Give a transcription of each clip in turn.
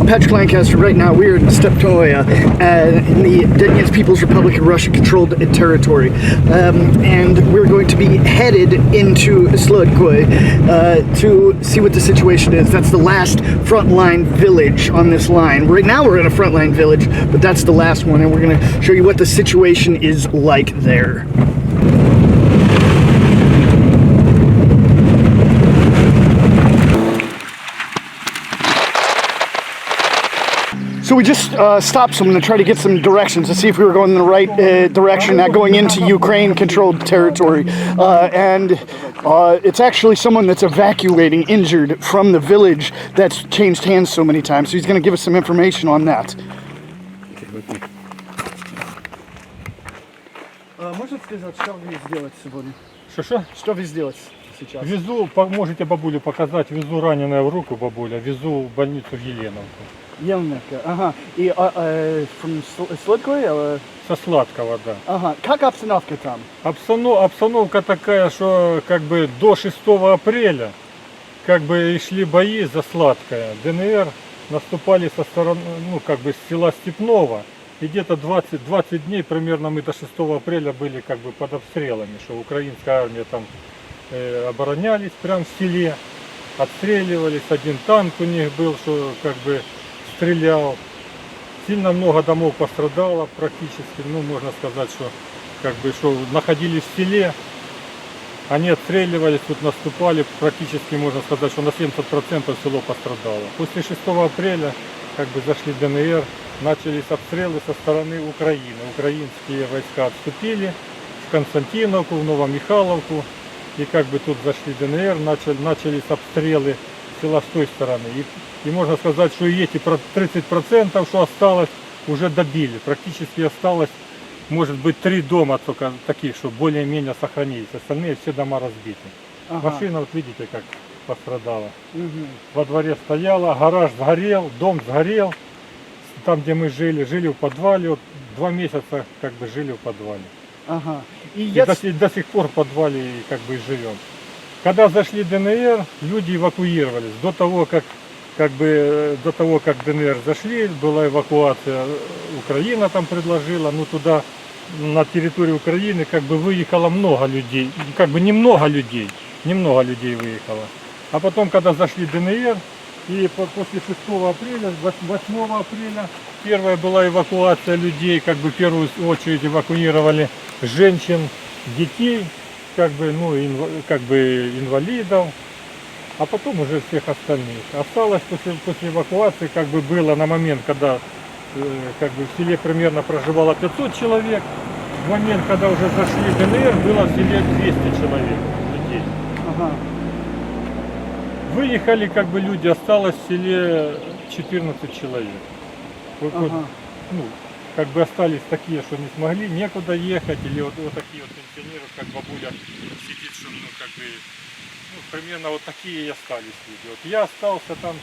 Patrick Lancaster. Right now, we are in Stepnoe, in the Donetsk People's Republic of Russia-controlled territory, and we're going to be headed into Slodkoy to see what the situation is. That's the last frontline village on this line. Right now, we're in a frontline village, but that's the last one, and we're going to show you what the situation is like there. So we just stopped someone to try to get some directions to see if we were going in the right direction, not going into Ukraine-controlled territory. And it's actually someone that's evacuating injured from the village that's changed hands so many times. So he's going to give us some information on that. Можно сказать, что вы сделать сегодня? Что? Что вы сделать сейчас? Везу, можете бабулю показать, везу раненая в руку бабуля, везу в больницу в Еленовку. Елновка, ага. И from Slodkoy? Со Сладкого, да. Ага. Как обстановка там? Обстановка такая, что как бы до 6 апреля как бы и шли бои за Сладкое. ДНР наступали со стороны, ну как бы с села Степного. И где-то 20 дней примерно мы до 6 апреля были как бы под обстрелами, что украинская армия там оборонялись прямо в селе, отстреливались, один танк у них был, что как бы стрелял. Сильно много домов пострадало практически, ну можно сказать, что как бы что находились в селе, они отстреливались, тут наступали, практически можно сказать, что на 70% село пострадало. После 6 апреля как бы зашли ДНР, начались обстрелы со стороны Украины. Украинские войска отступили в Константиновку, в Новомихайловку, и как бы тут зашли ДНР, начались обстрелы села с той стороны. И можно сказать, что и эти 30%, что осталось, уже добили. Практически осталось, может быть, 3 дома только таких, что более-менее сохранились. Остальные все дома разбиты. Ага. Машина, вот видите, как пострадала. Угу. Во дворе стояла, гараж сгорел, дом сгорел. Там, где мы жили в подвале. Вот 2 месяца как бы жили в подвале. Ага. И до сих пор в подвале как бы и живем. Когда зашли ДНР, люди эвакуировались. До того, как ДНР зашли, была эвакуация, Украина там предложила, но туда на территорию Украины как бы выехало много людей, как бы немного людей выехало. А потом, когда зашли ДНР, и после 6 апреля, 8 апреля, первая была эвакуация людей, как бы в первую очередь эвакуировали женщин, детей, как бы, ну, как бы инвалидов, а потом уже всех остальных. Осталось после эвакуации, как бы было на момент, когда как бы в селе примерно проживало 500 человек, в момент, когда уже зашли ДНР, было в селе 200 человек, людей. Ага. Выехали как бы люди, осталось в селе 14 человек. Вот, Ага. ну, как бы остались такие, что не смогли, некуда ехать, или вот такие вот пенсионеры, как бабуля сидит, что ну как бы, ну, примерно вот такие и остались люди. Вот я остался там,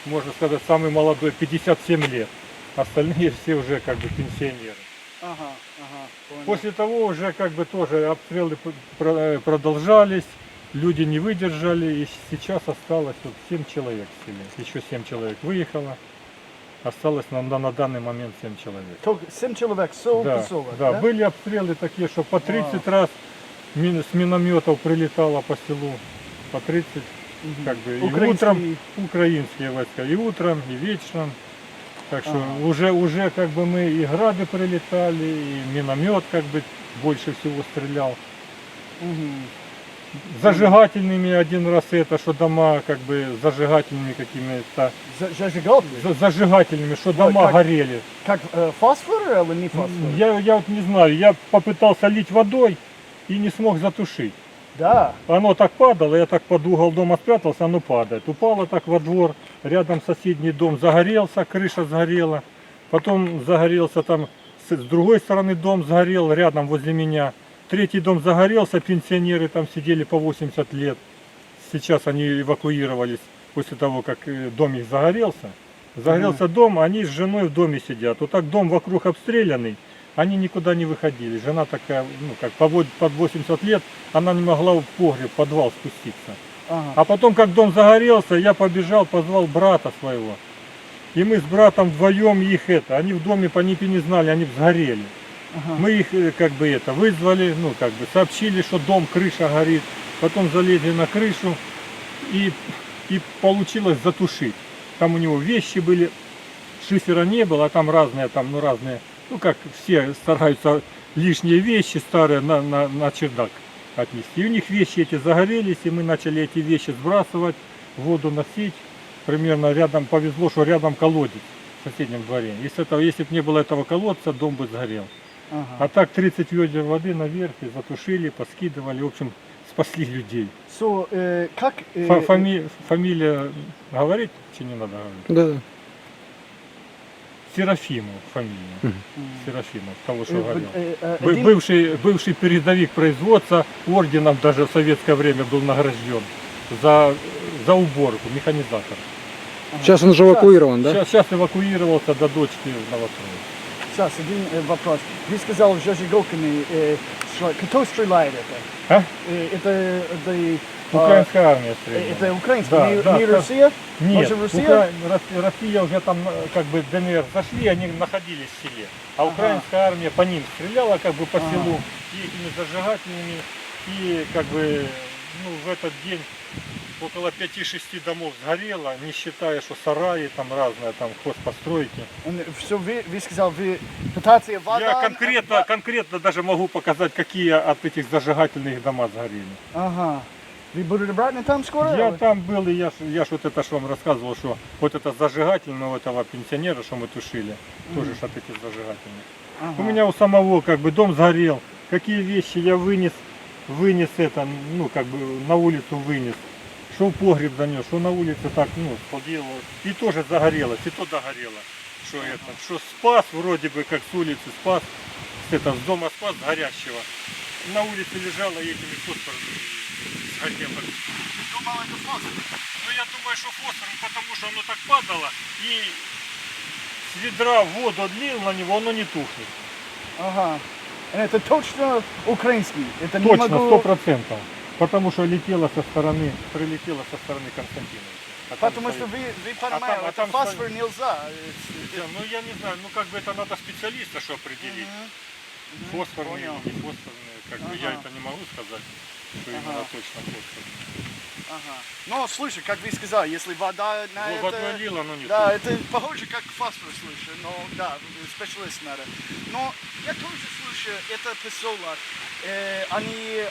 можно сказать, самый молодой, 57 лет. Остальные все уже как бы пенсионеры. Ага. Понял. После того уже как бы тоже обстрелы продолжались, люди не выдержали, и сейчас осталось вот 7 человек в селе. Еще 7 человек выехало. Осталось на данный момент 7 человек. Только 7 человек, поселок, да, были обстрелы такие, что по 30 раз с минометов прилетало по селу. По 30, как бы, и утром украинские войска, и утром, и вечером. Так что уже как бы мы и грады прилетали, и миномет как бы больше всего стрелял. Зажигательными один раз это, что дома как бы зажигательными какими-то. Зажигательными, что дома горели. Как фосфор или не фосфор? Я вот не знаю, я попытался лить водой и не смог затушить. Да. Оно так падало, я так под угол дома спрятался, оно падает. Упало так во двор, рядом соседний дом загорелся, крыша сгорела. Потом загорелся там, с другой стороны дом сгорел, рядом возле меня. Третий дом загорелся, пенсионеры там сидели по 80 лет. Сейчас они эвакуировались после того, как дом их загорелся. Загорелся дом, они с женой в доме сидят. Вот так дом вокруг обстрелянный, они никуда не выходили. Жена такая, ну как под 80 лет, она не могла в погреб, в подвал спуститься. А потом, как дом загорелся, я побежал, позвал брата своего. И мы с братом вдвоем их они в доме они не знали, они б сгорели. Ага. Мы их как бы вызвали, ну как бы сообщили, что дом, крыша горит. Потом залезли на крышу и получилось затушить. Там у него вещи были, шифера не было, а там разные, ну как все стараются лишние вещи старые на чердак отнести. И у них вещи эти загорелись, и мы начали эти вещи сбрасывать, воду носить. Примерно рядом, повезло, что рядом колодец в соседнем дворе. Если бы не было этого колодца, дом бы сгорел. Ага. А так 30 ведер воды наверх и затушили, поскидывали, в общем, спасли людей. So, как... Фамилия говорить, чи не надо говорить? Да. Серафимов фамилия. Серафимов, того, что говорил. один- Бывший передовик производства, орденом даже в советское время был награжден за уборку, механизатор. Сейчас он уже эвакуирован, да? Сейчас эвакуировался до дочки в Новостроек. Сейчас, один вопрос. Вы сказал в Жожигокине, кто стреляет это? А? Это Украинская армия стреляла. это украинский, Да, не, да, не да. Россия? Нет, Может, Россия? Россия уже там, как бы ДНР зашли, они находились в селе. А украинская армия по ним стреляла, как бы по Ага. селу, и этими зажигательными, и как бы, ну, в этот день около 5-6 домов сгорело, не считая, что сараи там разные, там хозпостройки. Все, вы сказал, вы пытаетесь вода... Я конкретно даже могу показать, какие от этих зажигательных дома сгорели. Ага. Вы будете обратно там скоро? Я там был, и я ж вот это, что вам рассказывал, что вот это зажигательное у этого пенсионера, что мы тушили, тоже ж от этих зажигательных. Ага. У меня у самого как бы дом сгорел, какие вещи я вынес это, ну как бы на улицу вынес, что в погреб занес, что на улице так, ну, поделал, и тоже загорелось, и то догорело, что это, что спас вроде бы, как с улицы спас, с дома спас с горящего, на улице лежало и этими фосфорами сгорело. Думал, это фосфор. Ну я думаю, что фосфор, потому что оно так падало, и с ведра воду отлил на него, оно не тухнет. Ага. Это точно украинский. Это не Точно, могу... 100%. Потому что прилетело со стороны Константиновича. А там Потому что стоит- вы понимаете, а это там фосфор нельзя. Да, ну я не знаю, ну как бы это надо специалиста, что определить. Фосфорный Понял. или не фосфорный, как бы я Ага. это не могу сказать, что Ага. именно точно фосфорный. Ага. Но слушай, как вы сказали, если вода на Ну, это... водой лило, оно не Да, это похоже как фосфор, слушай, но да, специалист надо. Но я тоже слышу, это поселок, они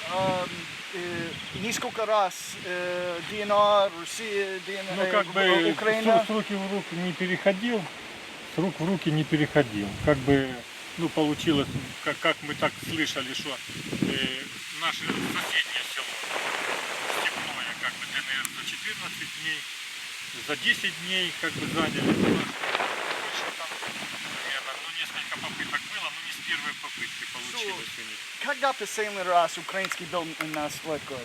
несколько раз ДНР, Россия, ДНР, Ну как бы Украина. с руки в руки не переходил, с рук в руки не переходил. Как бы, ну получилось, как мы так слышали, что наше соседнее село Степное, как бы ДНР за 14 дней, за 10 дней как бы заняли. Больше там примерно, ну несколько попыток было, но не с первой попытки получилось у них. Когда последний раз украинский был на стройке?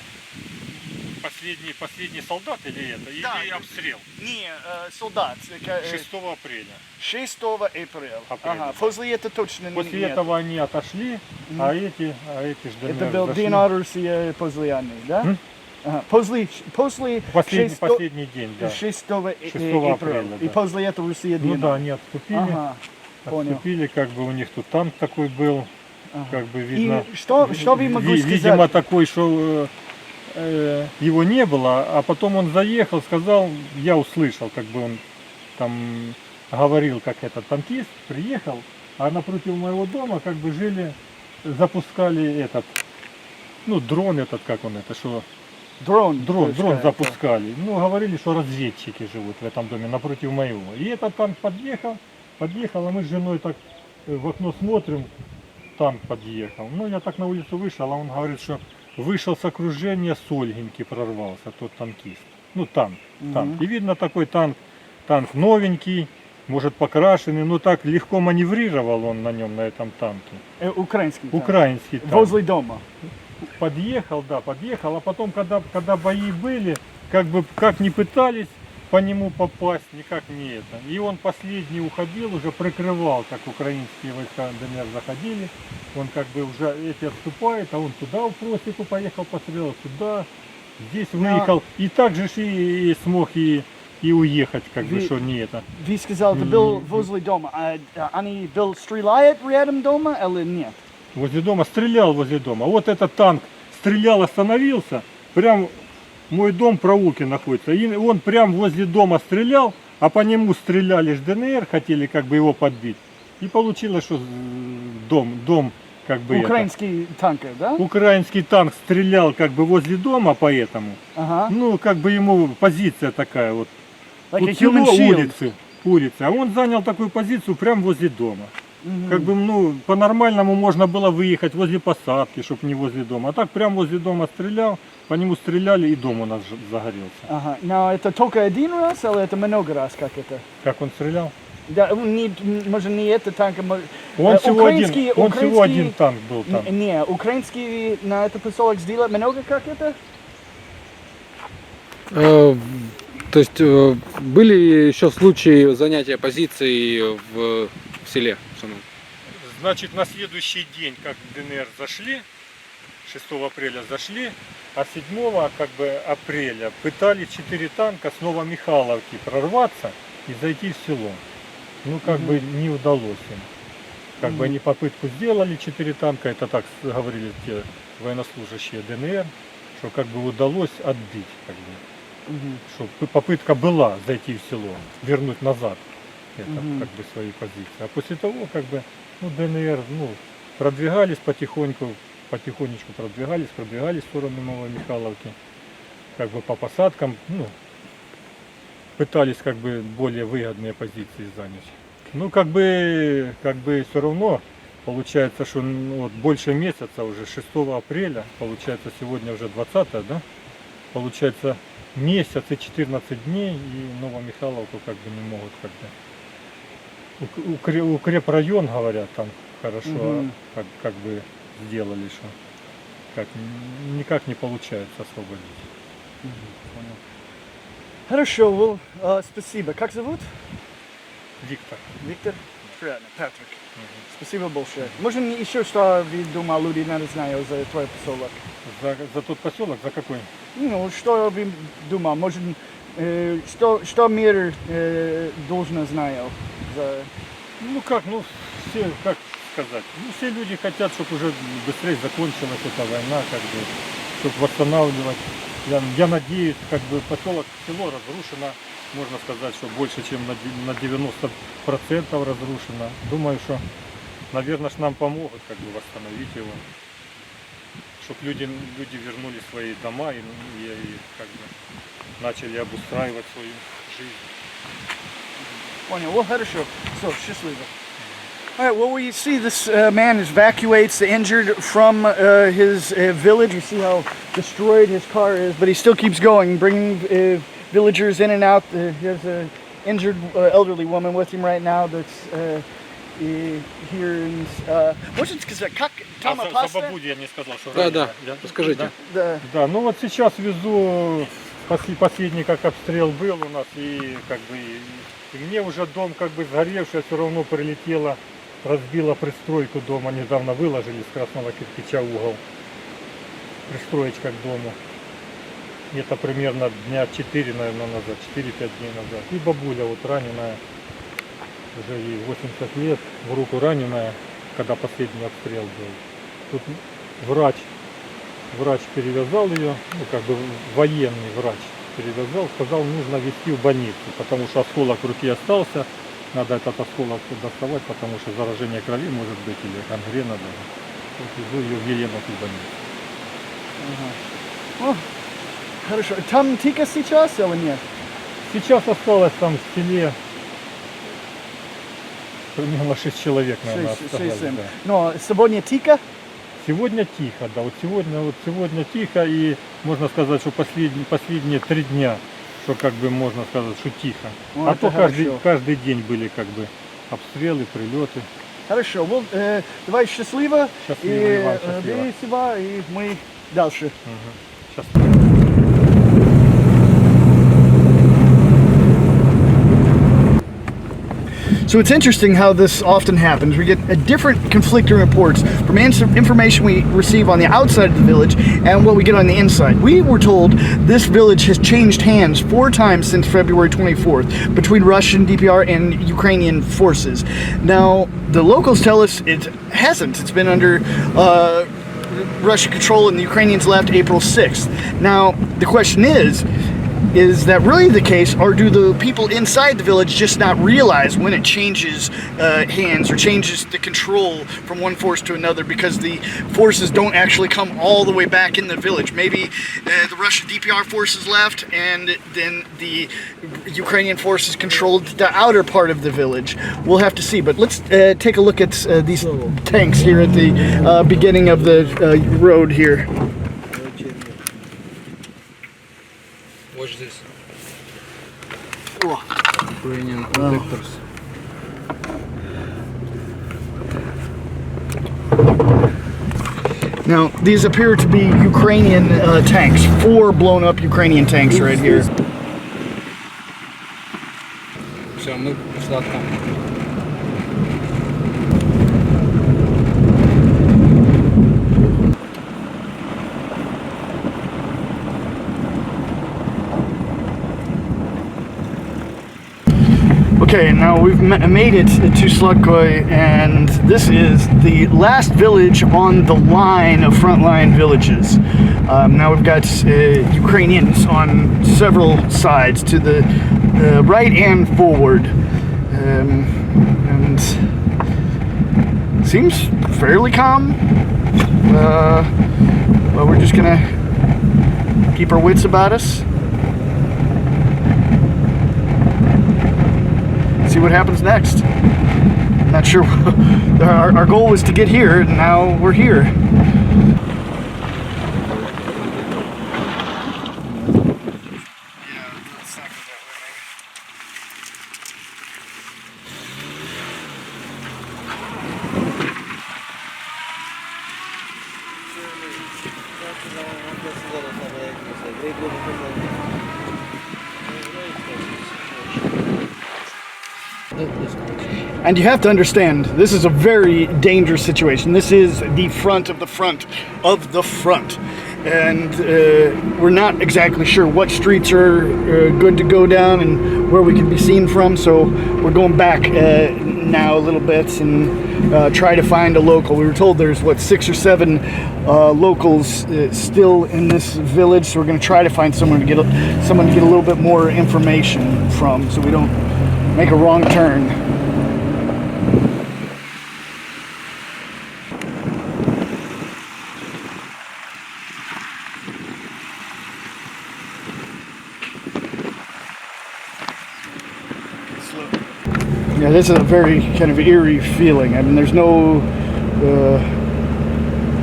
Последний солдат или это? Да. Или обстрел? Не, солдат. 6 апреля. 6 апреля. Апреля, Ага, да. после этого точно После нет. этого они отошли, а эти ж ДНР Это был зашли. ДНР, Россия после войны, да? М? Ага. После Последний день, да. 6 апреля, апреля. И да. после этого Россия Ну ДНР. да, они отступили. Ага, понял. Отступили, как бы у них тут танк такой был, Ага. как бы видно. И что вы могу Видимо сказать? такой, что его не было, а потом он заехал, сказал, я услышал, как бы он там говорил, как этот танкист приехал, а напротив моего дома как бы жили, запускали этот, ну дрон этот, как он это, что Дрон. дрон пускай. запускали. Ну говорили, что разведчики живут в этом доме напротив моего. И этот танк подъехал, а мы с женой так в окно смотрим, танк подъехал. Ну я так на улицу вышел, а он говорит, что вышел с окружения с Ольгинки, прорвался тот танкист. Ну танк. И видно такой танк новенький, может покрашенный, но так легко маневрировал он на нем, на этом танке. Украинский. танк. Украинский танк. Возле дома. Подъехал, а потом, когда бои были, как не пытались по нему попасть, никак не это. И он последний уходил, уже прикрывал, как украинские войска ДНР заходили. Он как бы уже эти отступает, а он туда в просеку поехал, пострелил сюда, здесь выехал. И так же и смог и и уехать, как бы, Ви- что не это. Вы сказал, ты был возле дома. Они был стреляет рядом дома или нет? Возле дома, стрелял возле дома. Вот этот танк стрелял, остановился, прям мой дом в проулке находится, и он прям возле дома стрелял, а по нему стреляли ж ДНР, хотели как бы его подбить. И получилось, что дом как бы Украинский танк, да? украинский танк стрелял как бы возле дома, поэтому, Ага. ну как бы ему позиция такая вот, Like a тут село, human shield. улицы, а он занял такую позицию прямо возле дома. Мгм. Как бы, ну, по-нормальному можно было выехать возле посадки, чтобы не возле дома. А так прямо возле дома стрелял, по нему стреляли, и дом у нас загорелся. Ага. Но это только один раз или это много раз, как это? Как он стрелял? Да, может не это танк, а Он, всего украинский- всего один украинский- танк был там. Не, украинский на это поселок сделать много, как это? То есть были еще случаи занятия позиций в селе самом? Значит, на следующий день, как в ДНР зашли, 6 апреля зашли, а 7 как бы, апреля пытались 4 танка с Новомихайловки прорваться и зайти в село. Ну, как бы не удалось им. Как бы они попытку сделали, 4 танка, это так говорили те военнослужащие ДНР, что как бы удалось отбить, как бы. Что попытка была зайти в село, вернуть назад это, как бы свои позиции. А после того, как бы, ну, ДНР, ну, продвигались потихонечку продвигались в сторону Новомихайловки, как бы по посадкам, ну, пытались как бы более выгодные позиции занять. Ну, как бы все равно получается, что ну, вот больше месяца уже, 6 апреля, получается сегодня уже 20, да? Получается месяц и 14 дней, и Новомихайловку как бы не могут как бы. Укрепрайон, говорят, там хорошо как бы сделали, что как, никак не получается освободить. Понял. Хорошо, спасибо. Как зовут? Виктор. Виктор? Приятно, Патрик. Спасибо большое. Может еще что вы думали, люди, надо знать за твой поселок? За тот поселок, за какой? Ну, что вы думали, может, что мир должен знать за... Ну как, ну все, как сказать, ну все люди хотят, чтобы уже быстрее закончилась эта война, как бы, чтобы восстанавливать. Я надеюсь, как бы поселок, село разрушено, можно сказать, что больше, чем на 90% разрушено. Думаю, что, наверное, нам помогут как бы восстановить его, чтобы люди вернули свои дома и как бы начали обустраивать свою жизнь. Понял, well, хорошо. So, счастливо. All right, well, we see this man evacuates the injured from his village. You see how destroyed his car is, but he still keeps going, bringing villagers in and out. He has an injured elderly woman with him right now that's here. Можно сказать, как там За опасно? бабулю я не сказал, что Да, ранено. да, расскажите. Да. Да, ну вот сейчас везу, последний как обстрел был у нас, и как бы и мне уже дом как бы сгоревший, все равно прилетело, разбила пристройку дома, недавно выложили с красного кирпича угол, пристроечка к дому. Это примерно дня 4, наверное, назад, 4-5 дней назад. И бабуля вот раненая, уже ей 80 лет, в руку раненая, когда последний обстрел был. Тут врач перевязал ее, ну как бы военный врач перевязал, сказал, нужно везти в больницу, потому что осколок в руке остался, надо этот осколок доставать, потому что заражение крови может быть или гангрена даже. Вот везу ее в Еленовку в больницу. О, хорошо. Там тихо сейчас или нет? Сейчас осталось там в селе примерно 6 человек, наверное, осталось. Да. Но сегодня тихо? Сегодня тихо, да, вот сегодня тихо, и можно сказать, что последние 3 дня, что как бы можно сказать, что тихо. Ну, а это то хорошо. каждый день были как бы обстрелы, прилеты. Хорошо, well, давай счастливо. Счастливо, И Иван, счастливо. бери себя, и мы дальше. Сейчас. So it's interesting how this often happens. We get a different conflicting reports from information we receive on the outside of the village and what we get on the inside. We were told this village has changed hands 4 times since February 24th between Russian DPR and Ukrainian forces. Now, the locals tell us it hasn't. It's been under Russian control and the Ukrainians left April 6th. Now, the question is that really the case, or do the people inside the village just not realize when it changes hands or changes the control from one force to another because the forces don't actually come all the way back in the village? Maybe the Russian DPR forces left and then the Ukrainian forces controlled the outer part of the village. We'll have to see, but let's take a look at these tanks here at the beginning of the road here. Watch this. Oh. Ukrainian protectors. Now, these appear to be Ukrainian tanks. 4 blown up Ukrainian tanks right here. Все, мы сладко. Okay, now we've made it to Sladkoy, and this is the last village on the line of frontline villages. Now we've got Ukrainians on several sides, to the right and forward, and seems fairly calm. But we're just gonna keep our wits about us. See what happens next. Not sure. Our goal was to get here, and now we're here. And you have to understand, this is a very dangerous situation. This is the front of the front of the front. And we're not exactly sure what streets are good to go down and where we can be seen from. So we're going back now a little bit and try to find a local. We were told there's, 6 or 7 locals still in this village. So we're going to try to find someone to get a little bit more information from, so we don't make a wrong turn. Yeah, this is a very kind of eerie feeling. I mean, there's no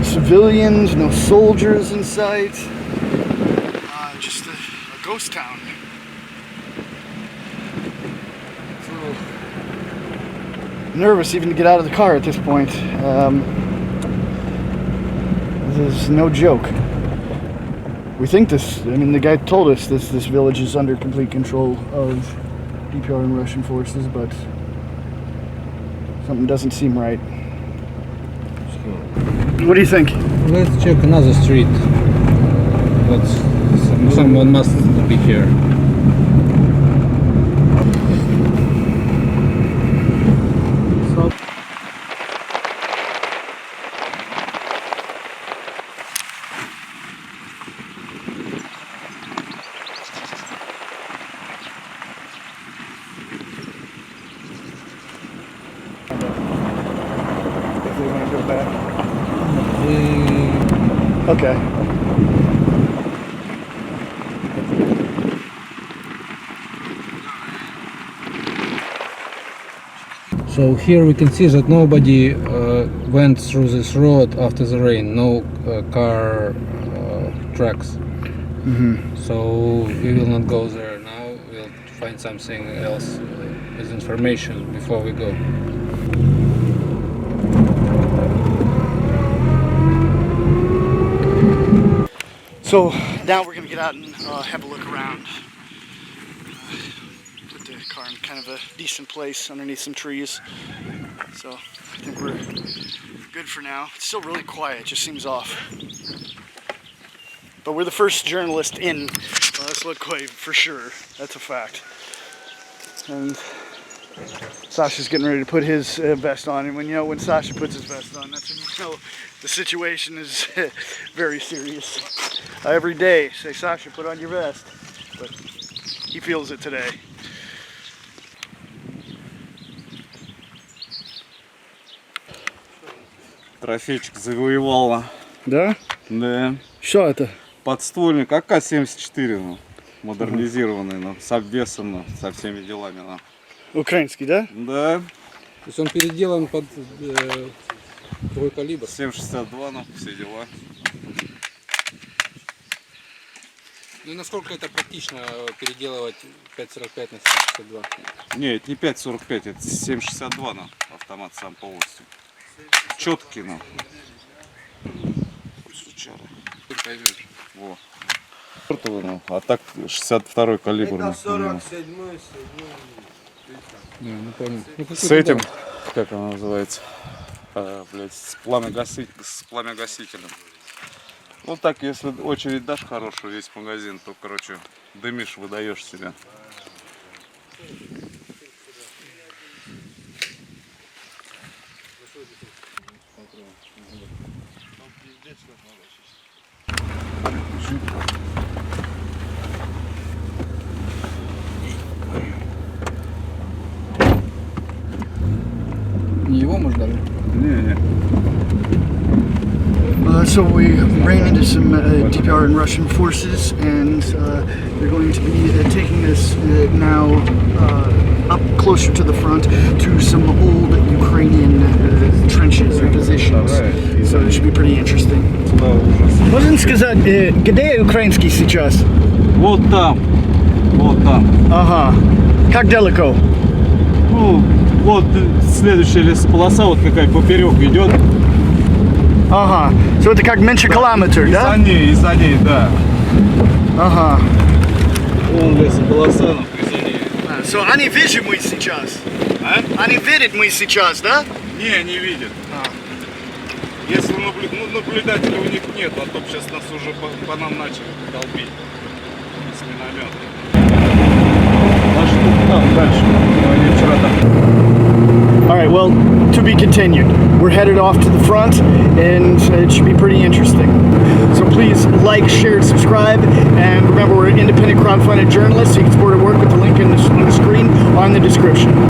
civilians, no soldiers in sight. Just a ghost town. It's a little nervous even to get out of the car at this point. This is no joke. We think this, I mean, the guy told us this village is under complete control of DPR and Russian forces, but something doesn't seem right. What do you think? Let's check another street. Someone must be here. If they want to go back. We Okay. So here we can see that nobody went through this road after the rain. No car tracks. So we will not go there now. We'll find something else with information before we go. So now we're gonna get out and have a look around. Put the car in kind of a decent place underneath some trees. So I think we're good for now. It's still really quiet, it just seems off. But we're the first journalist in Slodkoy for sure. That's a fact. And Sasha's getting ready to put his vest on, and when Sasha puts his vest on, that's when you know the situation is very serious. Every day, say, Sasha, put on your vest. But he feels it today. Трофейчик завоевала. Да? Да. Что это? Подствольник АК-74, ну, модернизированный, ну, с обвесом, ну, со всеми делами. Ну. Украинский, да? Да, То есть он переделан под твой калибр. 7,62, ну, все дела. Ну и насколько это практично переделывать 5.45 на 7.62? Не, это не 5,45, это 7,62, ну, автомат сам полностью. Четкий, ну. Сучара. Ты поймешь. Во. Ну, а так 62-й калибр. Ну, Ну понял. Ну, с этим, как оно называется, блядь, с пламя-гасителем. Ну так, если очередь дашь хорошую, весь магазин, то, короче, дымишь, выдаешь себя. Не его мы ждали? Не-не. So we ran into some DPR and Russian forces, and they're going to be taking us now up closer to the front to some old Ukrainian trenches or positions. So it should be pretty interesting. Да, ужас. Можно сказать, где украинский сейчас? Вот там. Вот там. Ага. Как далеко? Ну, вот следующая лесополоса, вот какая поперек идет. Ага. So это как меньше километр, И да? за ней, да. Ага. Вон лесополоса, ну, за ней. So они видят мы сейчас? А? Они видят мы сейчас, да? Не видят. Если наблюдателей у них нет, а то сейчас нас уже по нам начали долбить с миномета. Наши тут там дальше, но они вчера там. All right, well, to be continued. We're headed off to the front, and it should be pretty interesting. So please like, share, subscribe, and remember we're independent crowdfunded journalists, so you can support our work with the link on the screen or in the description.